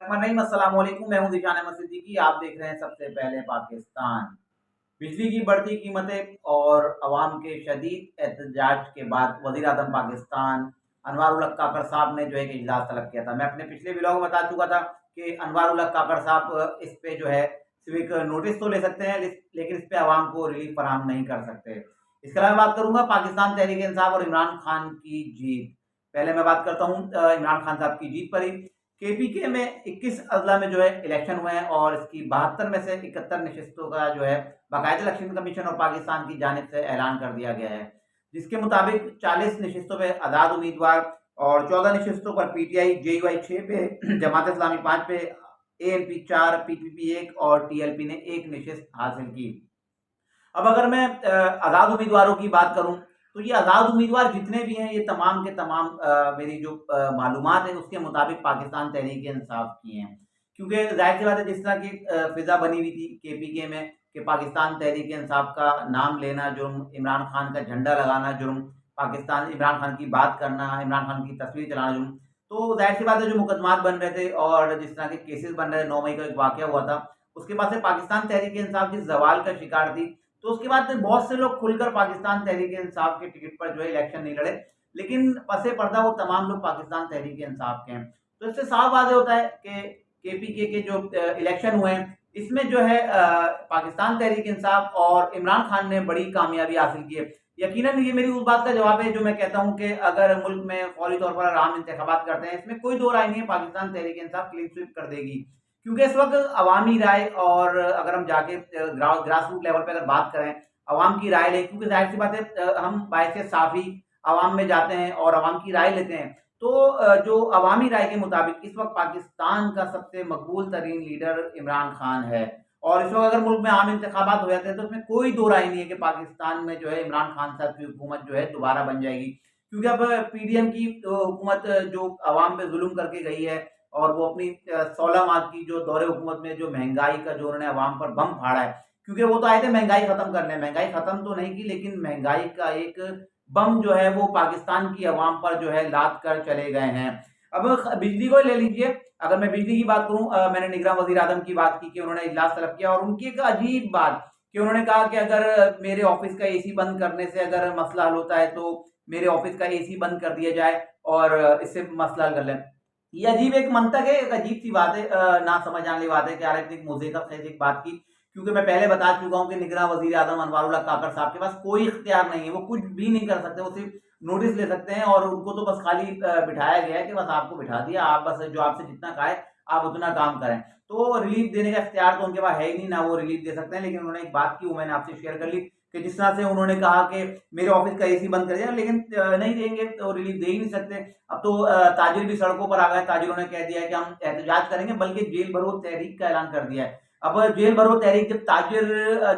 नहीं, अस्सलाम वालेकुम। मैं हूं ज़िशान अहमद सिद्दीकी। आप देख रहे हैं सबसे पहले पाकिस्तान। बिजली की बढ़ती कीमतें और अवाम के शदीद एहतजाज के बाद वज़ीर-ए-आज़म पाकिस्तान अनवार उल हक काकड़ साहब ने जो है कि इजलास तलब किया था। मैं अपने पिछले व्लॉग में बता चुका था कि अनवार उल हक काकड़ साहब इस पे जो है सिविक नोटिस तो ले सकते हैं लेकिन इस पे अवाम को रिलीफ फराहम नहीं कर सकते। इसके अलावा बात करूँगा पाकिस्तान तहरीक-ए-इंसाफ और इमरान खान की जीत। पहले मैं बात करता हूँ इमरान खान साहब की जीत पर ही। केपीके में 21 अजला में जो है इलेक्शन हुए हैं और इसकी 72 में से 71 नशिस्तों का जो है बाकायदा इलेक्शन कमीशन और पाकिस्तान की जानिब से ऐलान कर दिया गया है, जिसके मुताबिक 40 नशिस्तों पे आज़ाद उम्मीदवार और 14 नशिस्तों पर पीटीआई, जेयूआई 6 पे, जमात इस्लामी 5 पे, एएनपी 4, पीपीपी 1 और टीएलपी ने 1 नशिस्त हासिल की। अब अगर मैं आज़ाद उम्मीदवारों की बात करूं तो ये आज़ाद उम्मीदवार जितने भी हैं ये तमाम के तमाम मेरी जो मालूमात है उसके मुताबिक पाकिस्तान तहरीक-ए-इंसाफ की हैं। क्योंकि ज़ाहिर सी बात है जिस तरह की फ़िज़ा बनी हुई थी केपीके में कि पाकिस्तान तहरीक-ए-इंसाफ का नाम लेना जुर्म, इमरान खान का झंडा लगाना जुर्म, पाकिस्तान इमरान खान की बात करना, इमरान खान की तस्वीर चलाना जुर्म। तो ज़ाहिर सी बात है जो मुकदमात बन रहे थे और जिस तरह के केसेस बन रहे थे, 9 मई को एक वाक़या हुआ था, उसके बाद से पाकिस्तान तहरीक-ए-इंसाफ जिस ज़वाल का शिकार थी, तो उसके बाद बहुत से लोग खुलकर पाकिस्तान तहरीक-ए-इंसाफ के टिकट पर जो है इलेक्शन नहीं लड़े, लेकिन पसे पर्दा वो तमाम लोग पाकिस्तान तहरीक-ए-इंसाफ के हैं। तो इससे साफ वाज़ेह होता है कि केपीके के जो इलेक्शन हुए हैं, इसमें जो है पाकिस्तान तहरीक-ए-इंसाफ और इमरान खान ने बड़ी कामयाबी हासिल की है। यकीनन ये मेरी उस बात का जवाब है जो मैं कहता हूँ कि अगर मुल्क में फौरी तौर पर आम इंतखाबात करते हैं, इसमें कोई दो राय नहीं है, पाकिस्तान तहरीक-ए-इंसाफ क्लीन स्वीप कर देगी। क्योंकि इस वक़्त अवामी राय और अगर हम जाके ग्रास रूट लेवल पे अगर बात करें, अवाम की राय लें, क्योंकि ज़ाहिर-सी बात है हम बायसे साफ़ी अवाम में जाते हैं और अवाम की राय लेते हैं। तो जो अवामी राय के मुताबिक इस वक़्त पाकिस्तान का सबसे मकबूल तरीन लीडर इमरान खान है और इस वक़्त अगर मुल्क में आम इंतखाबात हो जाते हैं, तो उसमें कोई दो राय नहीं है कि पाकिस्तान में जो है इमरान खान साहब की हुकूमत जो है दोबारा बन जाएगी। क्योंकि अब पीडीएम की हुकूमत जो अवाम पे ज़ुल्म करके गई है और वो अपनी 16 माह की जो दौरे हुकूमत में जो महँगाई का जो उन्होंने अवाम पर बम फाड़ा है, क्योंकि वो तो आए थे महँगाई खत्म करने, महँगाई खत्म तो नहीं की लेकिन महँगाई का एक बम जो है वो पाकिस्तान की अवाम पर जो है लाद कर चले गए हैं। अब बिजली को ले लीजिए, अगर मैं बिजली की बात करूँ मैंने निगरान वज़ीर-ए-आज़म की बात की कि उन्होंने इजलास तलब किया और उनकी एक अजीब बात कि उन्होंने कहा कि अगर मेरे ऑफ़िस का एसी बंद करने से अगर मसला हल होता है, तो मेरे ऑफ़िस का एसी बंद कर दिया जाए और इससे मसला हल कर लें। ये अजीब एक मंतक है, एक अजीब-सी बात है ना समझ आने वाली बात है कि यार इतनी मुज़ीक़त है एक बात की, क्योंकि मैं पहले बता चुका हूँ कि निगरान वज़ीर-ए-आज़म अनवार उल हक काकड़ साहब के पास कोई इख्तियार नहीं है, वो कुछ भी नहीं कर सकते, वो सिर्फ़ नोटिस ले सकते हैं और उनको तो बस खाली बिठाया गया है कि बस आपको बिठा दिया, आप बस जो आपसे जितना कहा है, आप उतना काम करें। तो रिलीफ़ देने का इख्तियार तो उनके पास है ही नहीं, ना वो रिलीफ़ दे सकते हैं, लेकिन उन्होंने एक बात की वो मैंने आपसे शेयर कर ली कि जिस तरह से उन्होंने कहा कि मेरे ऑफ़िस का एसी बंद कर दिया, लेकिन नहीं देंगे तो रिलीफ़ दे ही नहीं सकते। अब तो ताजिर भी सड़कों पर आ गए, ताजिरों ने कह दिया है कि हम एहतजाज करेंगे, बल्कि जेल भरो तहरीक का ऐलान कर दिया है। अब जेल भरो तहरीक जब ताजिर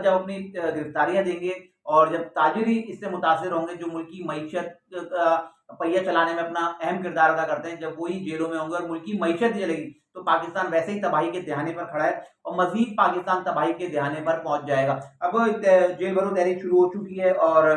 जब अपनी गिरफ्तारियाँ देंगे और जब ताजिर ही इससे मुतासिर होंगे जो मुल्क की मईशत का पहिया चलाने में अपना अहम किरदार अदा करते हैं, जब वही जेलों में होंगे और मुल्क की मईशत चलेगी, तो पाकिस्तान वैसे ही तबाही के दहाने पर खड़ा है और मज़ीद पाकिस्तान तबाही के दहाने पर पहुँच जाएगा। अब जेल भरो तहरीक शुरू हो चुकी है और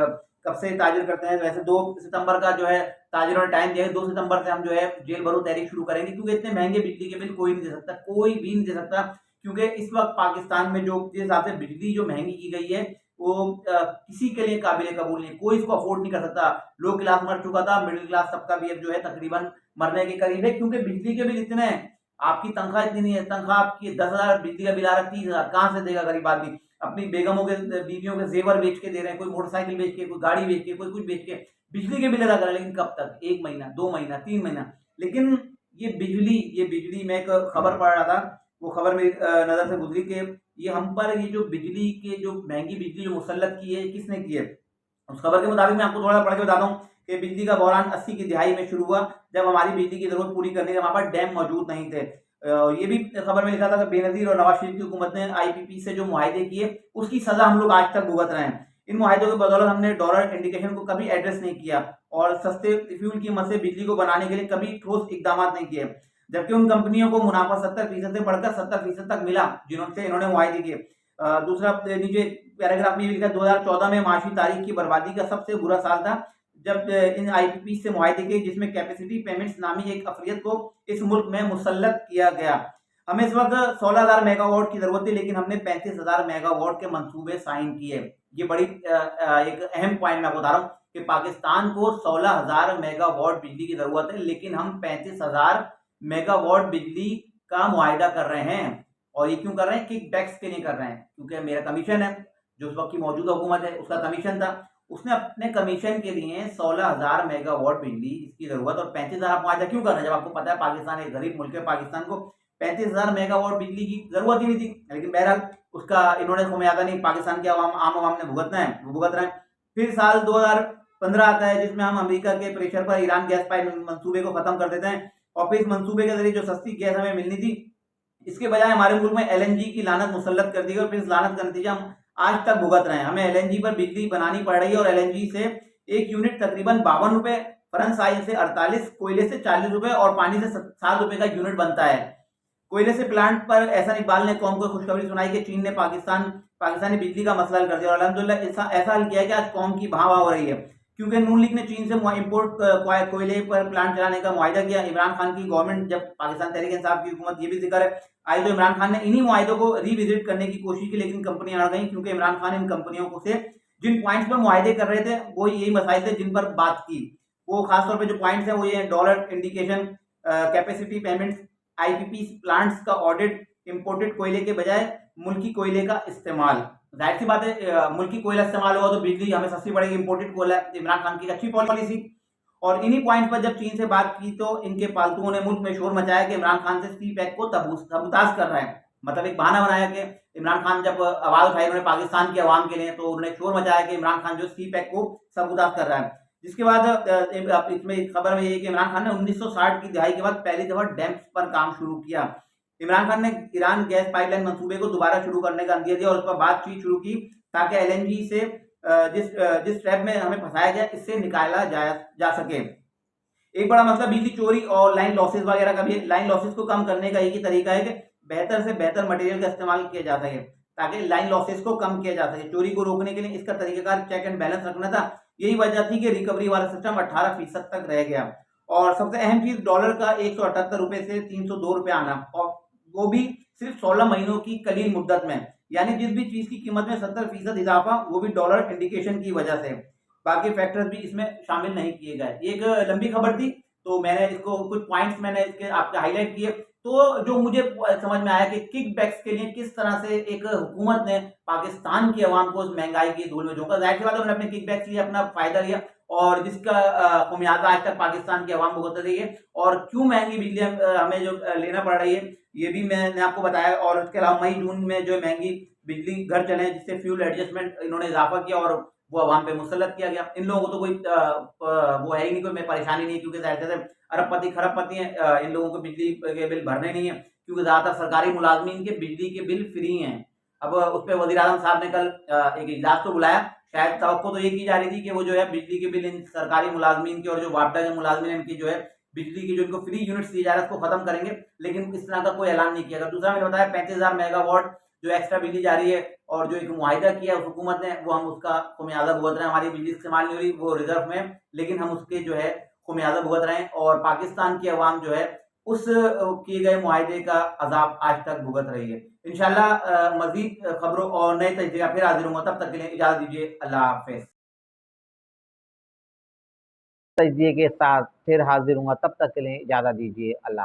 कब से ताजिर करते हैं, वैसे 2 सितंबर का जो है ताजिरों ने टाइम दिया है, 2 सितंबर से हम जो है जेल भरो तहरीक शुरू करेंगे, क्योंकि इतने महँगे बिजली के बिल कोई नहीं दे सकता, कोई भी नहीं दे सकता। क्योंकि इस वक़्त पाकिस्तान में जो जिस हिसाब से बिजली जो महँगी की गई है, वो किसी के लिए काबिल कबूल नहीं है, कोई इसको अफ़ोर्ड नहीं कर सकता। लो क्लास मर चुका था, मिडल क्लास तबका भी अब जो है तकरीबन मरने के करीब है, क्योंकि बिजली के बिल इतने हैं, आपकी तनख्वाह इतनी नहीं है, तनख्वाह आपकी 10,000 बिजली का बिल आ रहा है 30,000 कहाँ से देगा गरीब आदमी? अपनी बेगमों के बीवियों के ज़ेवर बेच के दे रहे हैं, कोई मोटरसाइकिल बेच के, कोई गाड़ी बेच के, कोई कुछ बेच के, बिजली के बिल अदा कर रहे हैं, लेकिन कब तक? 1 महीना, 2 महीना, 3 महीना। लेकिन ये बिजली मैं एक खबर पढ़ रहा था, वो खबर मेरी नज़र से गुज़री कि ये हम पर ये जो बिजली के जो महँगी बिजली जो मुसल्लत की है, किसने की है? उस खबर के मुताबिक मैं आपको थोड़ा पढ़ के बताता हूँ कि बिजली का बहरान 80 की दिहाई में शुरू हुआ, जब हमारी बिजली की ज़रूरत पूरी करने के लिए वहाँ पर डैम मौजूद नहीं थे। ये भी खबर में लिखा था कि बेनज़ीर और नवाज़ शरीफ की हुकूमत ने आईपीपी से जो मुआहदे किए, उसकी सज़ा हम लोग आज तक भुगत रहे हैं। इन मुआहदों की बदौलत हमने डॉलर इंडिकेशन को कभी एड्रेस नहीं किया और सस्ते फ्यूल की मद से बिजली को बनाने के लिए कभी ठोस इकदामात नहीं किए। जबकि उन कंपनियों को मुनाफा 70% से बढ़कर 70% तक मिला, जिनसे इन्होंने मुआहदे किए। दूसरा नीचे पैराग्राफ में ये लिखा 2014 में माशी तारीख की बर्बादी का सबसे बुरा साल था, जब इन आईपीपी से मुआहदे किए जिसमें कैपेसिटी पेमेंट्स नामी एक अफ़लियत को इस मुल्क में मुसल्लत किया गया। हमें इस वक्त 16,000 मेगावाट की जरूरत थी, लेकिन हमने 35,000 मेगावाट के मंसूबे साइन किए। ये बड़ी एक अहम पॉइंट मैं आपको बता रहा हूँ कि पाकिस्तान को 16,000 मेगावाट बिजली की जरूरत है, लेकिन हम 35,000 मेगावाट बिजली का मुआहिदा कर रहे हैं। और ये क्यों कर रहे हैं? किक बैक्स के लिए कर रहे हैं, क्योंकि मेरा कमीशन है, जो उस वक्त की मौजूदा हुकूमत है उसका कमीशन था। उसने अपने कमीशन के लिए 16,000 मेगावाट बिजली इसकी जरूरत, और 35,000 आप मुआहिदा क्यों कर रहे हैं जब आपको पता है पाकिस्तान एक गरीब मुल्क है, पाकिस्तान को 35,000 मेगावाट बिजली की जरूरत ही नहीं थी। लेकिन बहरहाल उसका इन्होंने खमियाजा नहीं पाकिस्तान के आम आवाम ने भुगतना है, वो भुगत रहे हैं। फिर साल 2015 आता है, जिसमें हम अमेरिका के प्रेशर पर ईरान गैस पाइप मंसूबे को खत्म कर देते हैं, और फिर इस मंसूबे के जरिए जो सस्ती गैस हमें मिलनी थी, इसके बजाय हमारे मुल्क में एलएनजी की लानत मुसल्लत कर दी गई, और फिर इस लानत का नतीजा हम आज तक भुगत रहे हैं। हमें एलएनजी पर बिजली बनानी पड़ रही है, और एलएनजी से एक यूनिट तकरीबन 52 रुपए, फ्रेंच ऑयल से 48, कोयले से 40 रुपए और पानी से 7 रुपए का यूनिट बनता है। कोयले से प्लांट पर एहसान इकबाल ने कौम को खुशखबरी सुनाई कि चीन ने पाकिस्तानी बिजली का मसला हल कर दिया, और अल्हम्दुलिल्लाह ऐसा हल किया कि आज कौम की भाव हो रही है, क्योंकि नून लीग ने चीन से इम्पोर्ट कोयले पर प्लांट चलाने का मुआहिदा किया। इमरान खान की गवर्नमेंट, जब पाकिस्तान तहरीक इंसाफ की हुकूमत, ये भी जिक्र है आज, तो इमरान खान ने इन्हीं मुआहिदों को रिविजिट करने की कोशिश की, लेकिन कंपनियां अड़ गई, क्योंकि इमरान खान इन कंपनियों को से जिन पॉइंट्स पर मुआहिदे कर रहे थे वो यही मसाइल थे जिन पर बात की। वो खासतौर पर जो पॉइंट्स हैं वो ये dollar indication, capacity payments, IPP plants का ऑडिट, इंपोर्टेड कोयले के बजाय मुल्की कोयले का इस्तेमाल। जाहिर सी बात है मुल्की कोयला इस्तेमाल होगा तो बिजली हमें सस्ती पड़ेगी। इंपोर्टेड कोयला इमरान खान की अच्छी पॉलिसी। और इन्हीं पॉइंट पर जब चीन से बात की तो इनके पालतुओं ने मुल्क में शोर मचाया कि इमरान खान से सी पैक को सबूताज कर रहा है। मतलब एक बहाना बनाया कि इमरान खान जब आवाज उठाई उन्होंने पाकिस्तान के अवाम के लिए, तो उन्होंने शोर मचाया कि इमरान खान जो सी पैक को सबूताज कर रहा है। जिसके बाद इसमें खबर में ये कि इमरान खान ने 1960 की दिहाई के बाद पहली दफा डैम्स पर काम शुरू किया। इमरान खान ने ईरान गैस पाइपलाइन मंसूबे को दोबारा शुरू करने का अंदिया दिया और उस पर बातचीत शुरू की, ताकि एलएनजी से जिस ट्रैप में हमें फंसाया गया इससे निकाला जा सके। एक बड़ा मसला बिजली चोरी और लाइन लॉसेस वगैरह का भी। लाइन लॉसेस को कम करने का एक ही तरीका है कि बेहतर से बेहतर मटेरियल का इस्तेमाल किया जा सके, ताकि लाइन लॉसेस को कम किया जा सके। चोरी को रोकने के लिए इसका तरीकाकार चेक एंड बैलेंस रखना था। यही वजह थी कि रिकवरी वाला सिस्टम 18% तक रह गया। और सबसे अहम चीज, डॉलर का 178 रुपए से 302 रुपए आना, और वो भी सिर्फ 16 महीनों की कलील मुद्दत में। यानी जिस भी चीज की कीमत में 70% इजाफा, वो भी डॉलर इंडिकेशन की वजह से। बाकी फैक्टर्स भी इसमें शामिल नहीं किए गए। एक लंबी खबर थी, तो मैंने इसको कुछ पॉइंट्स मैंने इसके आपके हाईलाइट किए। तो जो मुझे समझ में आया कि किक बैक्स के लिए किस तरह से एक हुकूमत ने पाकिस्तान की आवाम को उस महंगाई की धूल में झोंका। जाहिर सी बात है उन्होंने अपने किक बैक्स लिए अपना फायदा लिया, और जिसका खमियाजा आज तक पाकिस्तान की आवाम भुगत रही है। और क्यों महंगी बिजली हमें जो लेना पड़ रही है, ये भी मैंने आपको बताया। और इसके अलावा मई जून में जो महंगी बिजली घर चले, जिससे फ्यूल एडजस्टमेंट इन्होंने इजाफा किया और वो अवाम पे मुसल्लत किया गया। इन लोगों को तो कोई वो है ही नहीं, कोई परेशानी नहीं, क्योंकि जाहिर से अरबपति खरबपति हैं, इन लोगों को बिजली के बिल भरने नहीं है, क्योंकि ज्यादातर सरकारी मुलाजमीन के बिजली के बिल फ्री हैं। अब उस पर वजीर आजम साहब ने कल एक इजलास तो बुलाया। शायद तवक्को तो ये की जा रही थी कि वो जो है बिजली के बिल इन सरकारी मुलाजमीन के और जो वापडा के मुलाजमीन इनकी जो है बिजली की जो इनको फ्री यूनिट्स दिए जा रहे हैं उसको खत्म करेंगे, लेकिन इस तरह का कोई ऐलान नहीं किया गया। दूसरा मैंने बताया 35,000 मेगावाट जो एक्स्ट्रा बिजली जा रही है, और जो एक मुआहिदा किया उस हुकूमत ने, वो हम उसका खुमियाजा भुगत रहे हैं। हमारी बिजली इस्तेमाल नहीं हो रही, वो रिजर्व में, लेकिन हम उसके जो है खुमियाजा भुगत रहे हैं। और पाकिस्तान की अवाम जो है उस किए गए मुआहिदे का अजाब आज तक भुगत रही है। इंशाल्लाह मजीद खबरों और नए तरीके फिर हाजिर होंगे, तब तक के लिए इजाजत दीजिए। अल्लाह हाफिज। तजिए के साथ फिर हाजिर हूँ, तब तक के लिए इजाज़त दीजिए। अल्लाह।